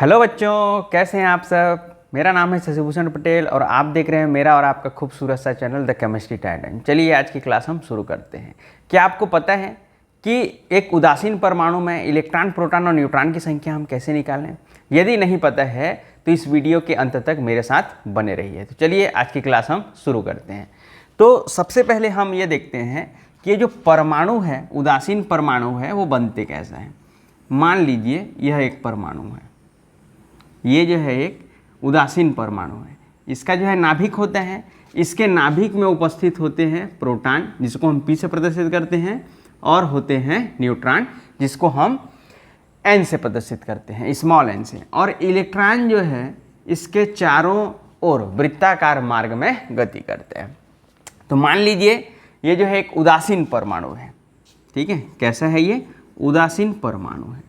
Hello बच्चों, कैसे हैं आप सब। मेरा नाम है शशिभूषण पटेल और आप देख रहे हैं मेरा और आपका खूबसूरत सा चैनल द केमिस्ट्री टाइटन। चलिए आज की क्लास हम शुरू करते हैं। क्या आपको पता है कि एक उदासीन परमाणु में इलेक्ट्रॉन, प्रोटॉन और न्यूट्रॉन की संख्या हम कैसे निकालें? यदि नहीं पता है तो इस वीडियो के अंत तक मेरे साथ बने रहिए। तो चलिए आज की क्लास हम शुरू करते हैं। तो सबसे पहले हम ये देखते हैं कि ये जो परमाणु है, उदासीन परमाणु है, वो बनते कैसे हैं। मान लीजिए यह एक परमाणु है, ये जो है एक उदासीन परमाणु है। इसका जो है नाभिक होता है, इसके नाभिक में उपस्थित होते हैं प्रोटॉन, जिसको हम P से प्रदर्शित करते हैं, और होते हैं न्यूट्रॉन, जिसको हम N से प्रदर्शित करते हैं, स्मॉल n से। और इलेक्ट्रॉन जो है इसके चारों ओर वृत्ताकार मार्ग में गति करते हैं। तो मान लीजिए ये जो है एक उदासीन परमाणु है, ठीक है। कैसा है ये? उदासीन परमाणु है।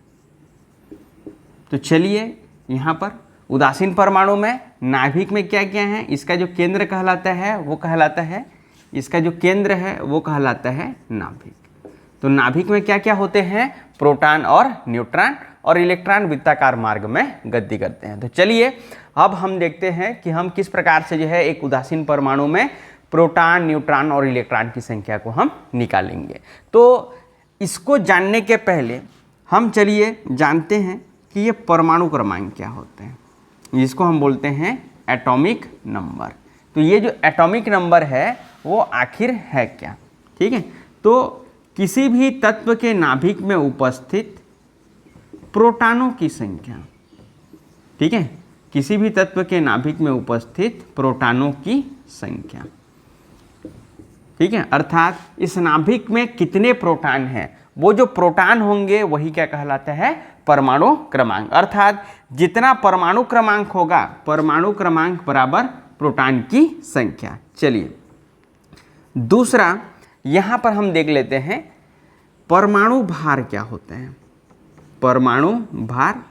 तो चलिए यहाँ पर उदासीन परमाणु में नाभिक में क्या क्या है, इसका जो केंद्र कहलाता है वो कहलाता है, इसका जो केंद्र है वो कहलाता है नाभिक। तो नाभिक में क्या क्या होते हैं? प्रोटॉन और न्यूट्रॉन, और इलेक्ट्रॉन वृत्ताकार मार्ग में गति करते हैं। तो चलिए अब हम देखते हैं कि हम किस प्रकार से जो है एक उदासीन परमाणु में प्रोटॉन, न्यूट्रॉन और इलेक्ट्रॉन की संख्या को हम निकालेंगे। तो इसको जानने के पहले हम चलिए जानते हैं कि ये परमाणु क्रमांक क्या होते हैं, जिसको हम बोलते हैं एटॉमिक नंबर। तो ये जो एटॉमिक नंबर है वो आखिर है क्या, ठीक है। तो किसी भी तत्व के नाभिक में उपस्थित प्रोटॉनों की संख्या, ठीक है, किसी भी तत्व के नाभिक में उपस्थित प्रोटॉनों की संख्या, ठीक है। अर्थात इस नाभिक में कितने प्रोटॉन हैं, वो जो प्रोटॉन होंगे वही क्या कहलाता है? परमाणु क्रमांक। अर्थात जितना परमाणु क्रमांक होगा, परमाणु क्रमांक बराबर प्रोटॉन की संख्या। चलिए दूसरा यहां पर हम देख लेते हैं परमाणु भार क्या होते हैं। परमाणु भार,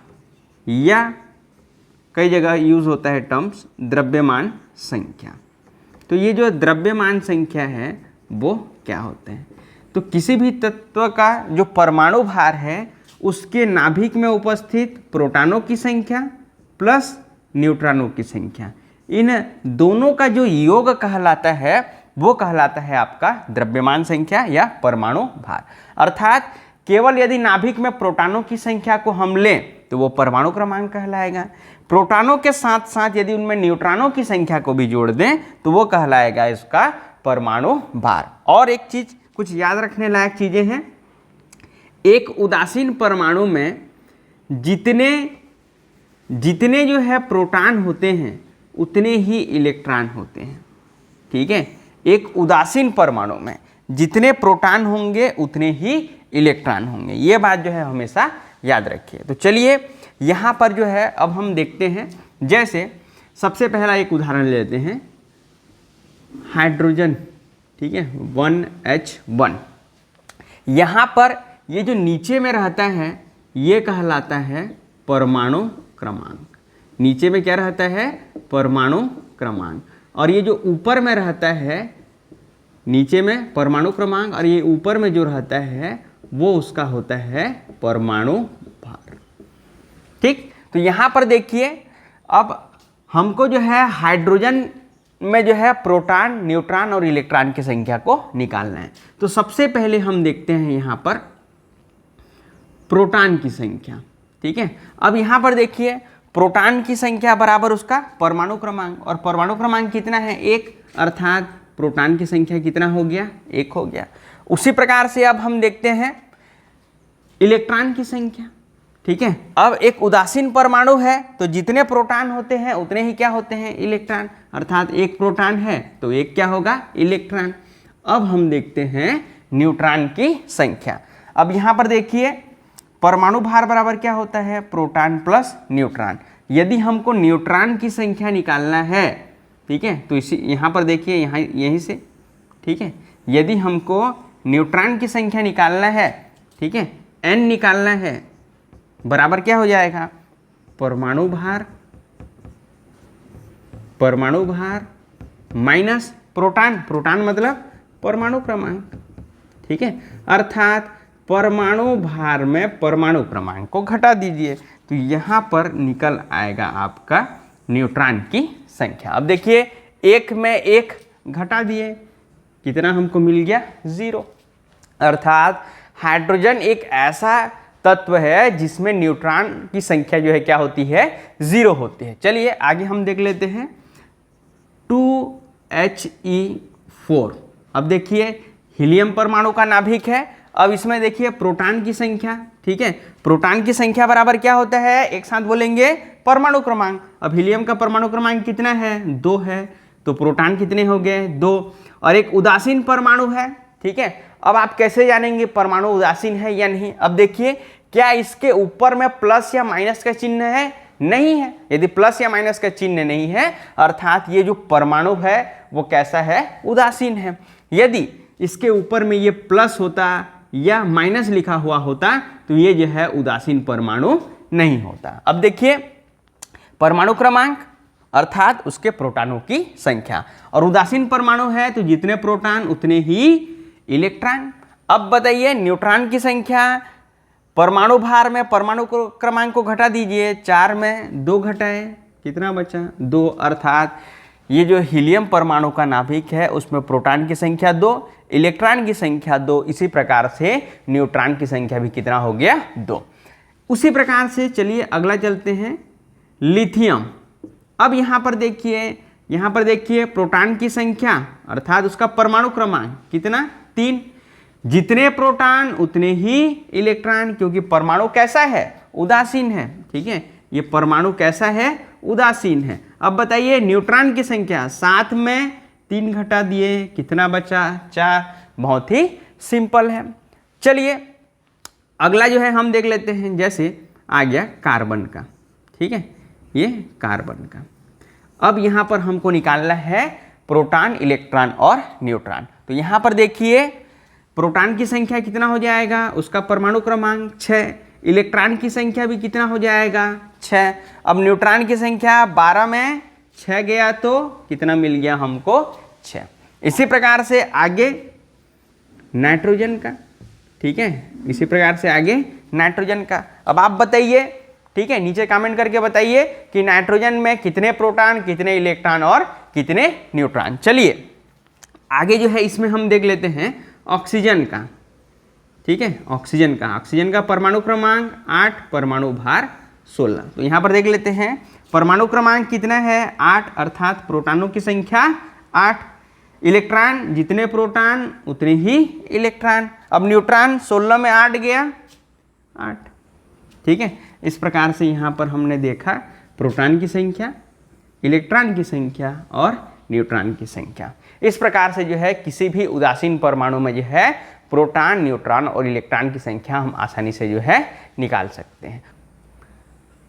या कई जगह यूज होता है टर्म्स द्रव्यमान संख्या। तो ये जो द्रव्यमान संख्या है वो क्या होते हैं? तो किसी भी तत्व का जो परमाणु भार है उसके नाभिक में उपस्थित प्रोटॉनों की संख्या प्लस न्यूट्रॉनों की संख्या, इन दोनों का जो योग कहलाता है वो कहलाता है आपका द्रव्यमान संख्या या परमाणु भार। अर्थात केवल यदि नाभिक में प्रोटॉनों की संख्या को हम लें तो वो परमाणु क्रमांक कहलाएगा। प्रोटॉनों के साथ साथ यदि उनमें न्यूट्रॉनों की संख्या को भी जोड़ दें तो वो कहलाएगा इसका परमाणु भार। और एक चीज, कुछ याद रखने लायक चीजें हैं। एक उदासीन परमाणु में जितने जो है प्रोटॉन होते हैं उतने ही इलेक्ट्रॉन होते हैं, ठीक है। एक उदासीन परमाणु में जितने प्रोटॉन होंगे उतने ही इलेक्ट्रॉन होंगे, ये बात जो है हमेशा याद रखिए। तो चलिए यहाँ पर जो है अब हम देखते हैं, जैसे सबसे पहला एक उदाहरण लेते हैं, हाइड्रोजन, ठीक है, 1H1। यहाँ पर ये जो नीचे में रहता है ये कहलाता है परमाणु क्रमांक। नीचे में क्या रहता है? परमाणु क्रमांक। और ये जो ऊपर में रहता है, नीचे में परमाणु क्रमांक, और ये ऊपर में जो रहता है वो उसका होता है परमाणु भार, ठीक। तो यहाँ पर देखिए अब हमको जो है हाइड्रोजन में जो है प्रोटॉन, न्यूट्रॉन और इलेक्ट्रॉन की संख्या को निकालना है। तो सबसे पहले हम देखते हैं यहाँ पर प्रोटॉन की संख्या, ठीक है। अब यहाँ पर देखिए प्रोटॉन की संख्या बराबर उसका परमाणु क्रमांक, और परमाणु क्रमांक कितना है? 1। अर्थात प्रोटॉन की संख्या कितना हो गया? 1 हो गया। उसी प्रकार से अब हम देखते हैं इलेक्ट्रॉन की संख्या, ठीक है। अब एक उदासीन परमाणु है तो जितने प्रोटॉन होते हैं उतने ही क्या होते हैं? इलेक्ट्रॉन। अर्थात एक प्रोटॉन है तो एक क्या होगा? इलेक्ट्रॉन। अब हम देखते हैं न्यूट्रॉन की संख्या। अब यहाँ पर देखिए परमाणु भार बराबर क्या होता है? Proton plus neutron. यदि हमको न्यूट्रॉन की संख्या निकालना है, ठीक है, तो इसी यहाँ पर देखिए, यहाँ यहीं से, ठीक है, यदि हमको न्यूट्रॉन की संख्या निकालना है, ठीक है, n निकालना है, बराबर क्या हो जाएगा? परमाणु भार माइनस प्रोटॉन, प्रोटॉन मतलब परमाणु क्रमांक, ठीक है। अर्थात परमाणु भार में परमाणु क्रमांक को घटा दीजिए। तो यहाँ पर निकल आएगा आपका न्यूट्रॉन की संख्या। अब देखिए एक में एक घटा दिए, कितना हमको मिल गया 0। अर्थात हाइड्रोजन एक ऐसा तत्व है जिसमें न्यूट्रॉन की संख्या जो है क्या होती है 0 होती है। चलिए आगे हम देख लेते हैं 2He4। अब देखिए हीलियम परमाणु का नाभिक है। अब इसमें देखिए प्रोटॉन की संख्या, ठीक है, प्रोटॉन की संख्या बराबर क्या होता है, एक साथ बोलेंगे परमाणु क्रमांक। अब हीलियम का परमाणु क्रमांक कितना है 2 है, तो प्रोटॉन कितने हो गए 2। और एक उदासीन परमाणु है, ठीक है। अब आप कैसे जानेंगे परमाणु उदासीन है या नहीं। अब देखिए क्या इसके ऊपर में प्लस या माइनस का चिन्ह है, नहीं है। यदि प्लस या माइनस का चिन्ह नहीं है अर्थात ये जो परमाणु है वो कैसा है, उदासीन है। यदि इसके ऊपर में ये प्लस होता या माइनस लिखा हुआ होता तो ये जो है उदासीन परमाणु नहीं होता। अब देखिए परमाणु क्रमांक अर्थात उसके प्रोटॉनों की संख्या, और उदासीन परमाणु है तो जितने प्रोटॉन उतने ही इलेक्ट्रॉन। अब बताइए न्यूट्रॉन की संख्या, परमाणु भार में परमाणु क्रमांक को घटा दीजिए, 4 में 2 घटाए, कितना बचा 2। अर्थात ये जो हीलियम परमाणु का नाभिक है उसमें प्रोटॉन की संख्या 2, इलेक्ट्रॉन की संख्या 2। इसी प्रकार से न्यूट्रॉन की संख्या भी कितना हो गया 2। उसी प्रकार से चलिए अगला चलते हैं लिथियम। अब यहाँ पर देखिए प्रोटॉन की संख्या अर्थात उसका परमाणु क्रमांक कितना 3। जितने प्रोटॉन उतने ही इलेक्ट्रॉन, क्योंकि परमाणु कैसा है उदासीन है, ठीक है, ये परमाणु कैसा है उदासीन है। अब बताइए न्यूट्रॉन की संख्या, 7 में 3 घटा दिए, कितना बचा 4। बहुत ही सिंपल है। चलिए अगला जो है हम देख लेते हैं, जैसे आ गया कार्बन का, ठीक है, ये कार्बन का। अब यहाँ पर हमको निकालना है प्रोटॉन, इलेक्ट्रॉन और न्यूट्रॉन। तो यहाँ पर देखिए प्रोटॉन की संख्या कितना हो जाएगा, उसका परमाणु क्रमांक 6, इलेक्ट्रॉन की संख्या भी कितना हो जाएगा 6। अब न्यूट्रॉन की संख्या 12 में 6 गया तो कितना मिल गया हमको 6। इसी प्रकार से आगे नाइट्रोजन का, ठीक है, इसी प्रकार से आगे नाइट्रोजन का। अब आप बताइए, ठीक है, नीचे कमेंट करके बताइए कि नाइट्रोजन में कितने प्रोटॉन, कितने इलेक्ट्रॉन और कितने न्यूट्रॉन। चलिए आगे जो है इसमें हम देख लेते हैं ऑक्सीजन का, ठीक है, ऑक्सीजन का परमाणु क्रमांक 8, परमाणु भार 16। तो यहाँ पर देख लेते हैं परमाणु क्रमांक कितना है 8, अर्थात प्रोटॉनों की संख्या 8, इलेक्ट्रॉन जितने प्रोटॉन उतने ही इलेक्ट्रॉन। अब न्यूट्रॉन 16 में 8 गया 8, ठीक है। इस प्रकार से यहाँ पर हमने देखा प्रोटॉन की संख्या, इलेक्ट्रॉन की संख्या और न्यूट्रॉन की संख्या। इस प्रकार से जो है किसी भी उदासीन परमाणु में जो है प्रोटॉन, न्यूट्रॉन और इलेक्ट्रॉन की संख्या हम आसानी से जो है निकाल सकते हैं।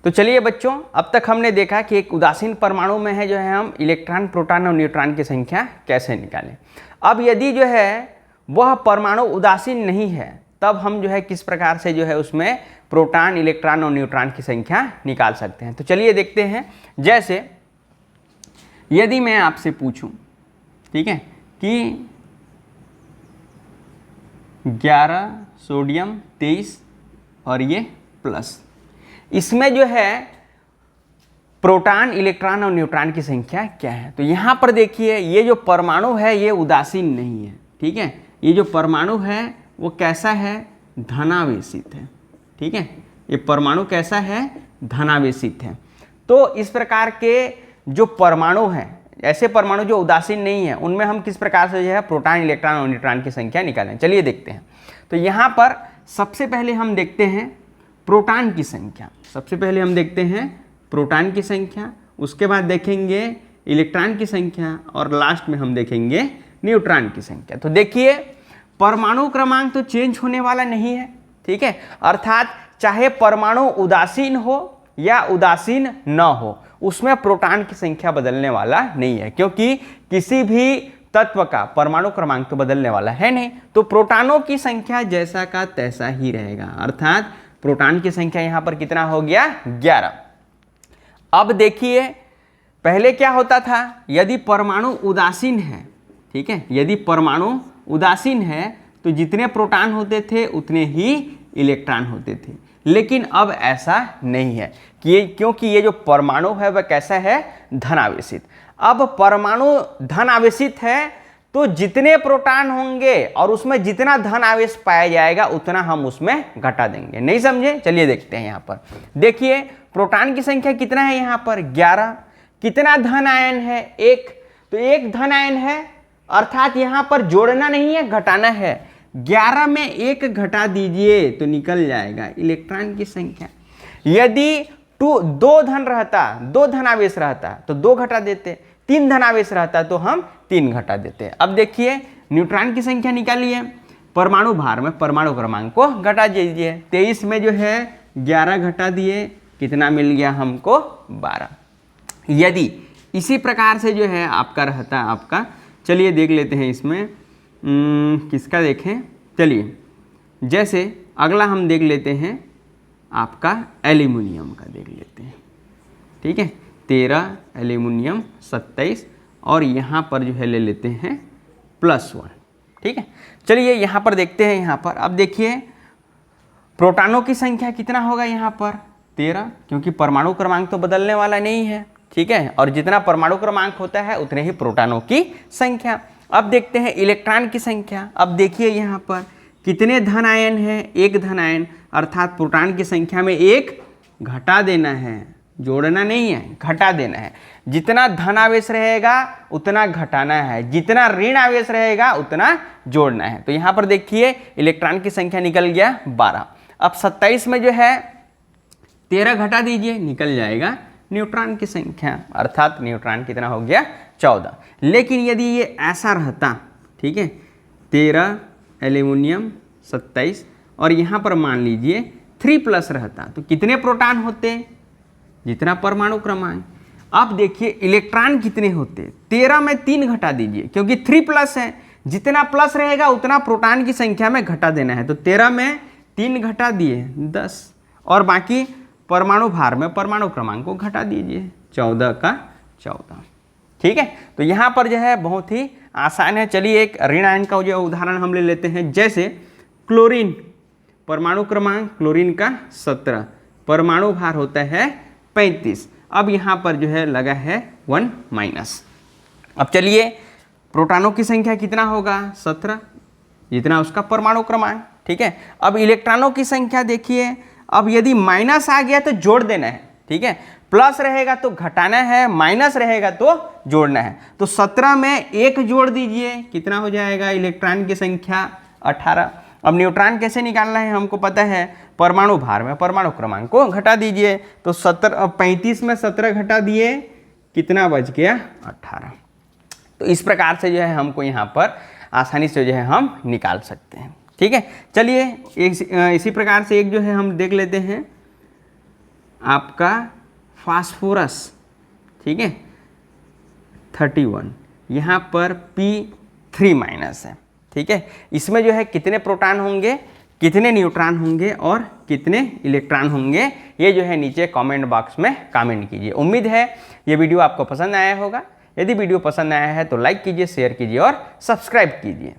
तो चलिए बच्चों, अब तक हमने देखा कि एक उदासीन परमाणु में है जो है हम इलेक्ट्रॉन, प्रोटॉन और न्यूट्रॉन की संख्या कैसे निकालें। अब यदि जो है वह परमाणु उदासीन नहीं है तब हम जो है किस प्रकार से जो है उसमें प्रोटॉन, इलेक्ट्रॉन और न्यूट्रॉन की संख्या निकाल सकते हैं। तो चलिए देखते हैं। जैसे यदि मैं आपसे पूछूं, ठीक है, कि 11 सोडियम 23 और ये प्लस, इसमें जो है प्रोटॉन, इलेक्ट्रॉन और न्यूट्रॉन की संख्या क्या है। तो यहाँ पर देखिए ये जो परमाणु है ये उदासीन नहीं है, ठीक है, ये जो परमाणु है वो कैसा है धनावेशित है, ठीक है, ये परमाणु कैसा है धनावेशित है। तो इस प्रकार के जो परमाणु हैं, ऐसे परमाणु जो उदासीन नहीं है, उनमें हम किस प्रकार से जो है प्रोटॉन, इलेक्ट्रॉन और न्यूट्रॉन की संख्या निकालें। चलिए देखते हैं। तो यहाँ पर सबसे पहले हम देखते हैं प्रोटॉन की संख्या, सबसे पहले हम देखते हैं प्रोटॉन की संख्या, उसके बाद देखेंगे इलेक्ट्रॉन की संख्या और लास्ट में हम देखेंगे न्यूट्रॉन की संख्या। तो देखिए परमाणु क्रमांक तो चेंज होने वाला नहीं है, ठीक है, अर्थात चाहे परमाणु उदासीन हो या उदासीन न हो, उसमें प्रोटॉन की संख्या बदलने वाला नहीं है, क्योंकि किसी भी तत्व का परमाणु क्रमांक तो बदलने वाला है नहीं। तो प्रोटॉनों की संख्या जैसा का तैसा ही रहेगा, अर्थात प्रोटॉन की संख्या यहाँ पर कितना हो गया 11। अब देखिए पहले क्या होता था, यदि परमाणु उदासीन है, ठीक है, यदि परमाणु उदासीन है तो जितने प्रोटॉन होते थे उतने ही इलेक्ट्रॉन होते थे। लेकिन अब ऐसा नहीं है क्योंकि ये जो परमाणु है वह कैसा है, धन आवेशित। अब परमाणु धन आवेशित है तो जितने प्रोटॉन होंगे और उसमें जितना धन आवेश पाया जाएगा उतना हम उसमें घटा देंगे। नहीं समझे? चलिए देखते हैं। यहाँ पर देखिए प्रोटॉन की संख्या कितना है, यहाँ पर 11। कितना धन आयन है, 1। तो 1 धन आयन है, अर्थात यहाँ पर जोड़ना नहीं है, घटाना है। 11 में 1 घटा दीजिए तो निकल जाएगा इलेक्ट्रॉन की संख्या। यदि 2 धन रहता, 2 धनावेश रहता तो 2 घटा देते, 3 धनावेश रहता तो हम 3 घटा देते। अब देखिए न्यूट्रॉन की संख्या निकालिए, परमाणु भार में परमाणु क्रमांक को घटा दीजिए। 23 में जो है 11 घटा दिए, कितना मिल गया हमको, 12। यदि इसी प्रकार से जो है आपका रहता आपका, चलिए देख लेते हैं इसमें किसका देखें। चलिए जैसे अगला हम देख लेते हैं आपका एल्यूमिनियम का देख लेते हैं। ठीक है, 13 एल्यूमिनियम 27 और यहाँ पर जो है ले लेते हैं +1। ठीक है, चलिए यहाँ पर देखते हैं। यहाँ पर अब देखिए प्रोटॉनों की संख्या कितना होगा, यहाँ पर 13, क्योंकि परमाणु क्रमांक तो बदलने वाला नहीं है। ठीक है, और जितना परमाणु क्रमांक होता है उतने ही प्रोटॉनों की संख्या। अब देखते हैं इलेक्ट्रॉन की संख्या। अब देखिए यहाँ पर कितने धन आयन है, 1 धन आयन, अर्थात प्रोटॉन की संख्या में 1 घटा देना है, जोड़ना नहीं है, घटा देना है। जितना धन आवेश रहेगा उतना घटाना है, जितना ऋण आवेश रहेगा उतना जोड़ना है। तो यहाँ पर देखिए इलेक्ट्रॉन की संख्या निकल गया 12। अब 27 में जो है 13 घटा दीजिए, निकल जाएगा न्यूट्रॉन की संख्या, अर्थात न्यूट्रॉन कितना हो गया, 14। लेकिन यदि ये ऐसा रहता, ठीक है, 13 एल्यूमिनियम 27 और यहाँ पर मान लीजिए 3+ रहता तो कितने प्रोटॉन होते, जितना परमाणु क्रमांक। अब देखिए इलेक्ट्रॉन कितने होते, 13 में 3 घटा दीजिए, क्योंकि 3+ है, जितना प्लस रहेगा उतना प्रोटॉन की संख्या में घटा देना है। तो 13 में 3 घटा दिए 10 और बाकी परमाणु भार में परमाणु क्रमांक को घटा दीजिए, 14 का 14। ठीक है, तो यहाँ पर जो है बहुत ही आसान है। चलिए एक ऋण आयन का जो उदाहरण हम ले लेते हैं, जैसे क्लोरीन, परमाणु क्रमांक क्लोरीन का 17, परमाणु भार होता है 35। अब यहाँ पर जो है लगा है 1-। अब चलिए प्रोटॉनों की संख्या कितना होगा, 17, जितना उसका परमाणु क्रमांक। ठीक है, अब इलेक्ट्रॉनों की संख्या देखिए, अब यदि माइनस आ गया तो जोड़ देना है। ठीक है, प्लस रहेगा तो घटाना है, माइनस रहेगा तो जोड़ना है। तो 17 में 1 जोड़ दीजिए, कितना हो जाएगा इलेक्ट्रॉन की संख्या, 18। अब न्यूट्रॉन कैसे निकालना है हमको पता है, परमाणु भार में परमाणु क्रमांक को घटा दीजिए। तो 35 में 17 घटा दिए, कितना बच गया, 18। तो इस प्रकार से जो है हमको यहाँ पर आसानी से जो है हम निकाल सकते हैं। ठीक है, चलिए इसी प्रकार से एक जो है हम देख लेते हैं आपका फास्फोरस। ठीक है, 31, यहाँ पर P3- है। ठीक है, इसमें जो है कितने प्रोटॉन होंगे, कितने न्यूट्रॉन होंगे और कितने इलेक्ट्रॉन होंगे, ये जो है नीचे कमेंट बॉक्स में कमेंट कीजिए। उम्मीद है ये वीडियो आपको पसंद आया होगा। यदि वीडियो पसंद आया है तो लाइक कीजिए, शेयर कीजिए और सब्सक्राइब कीजिए।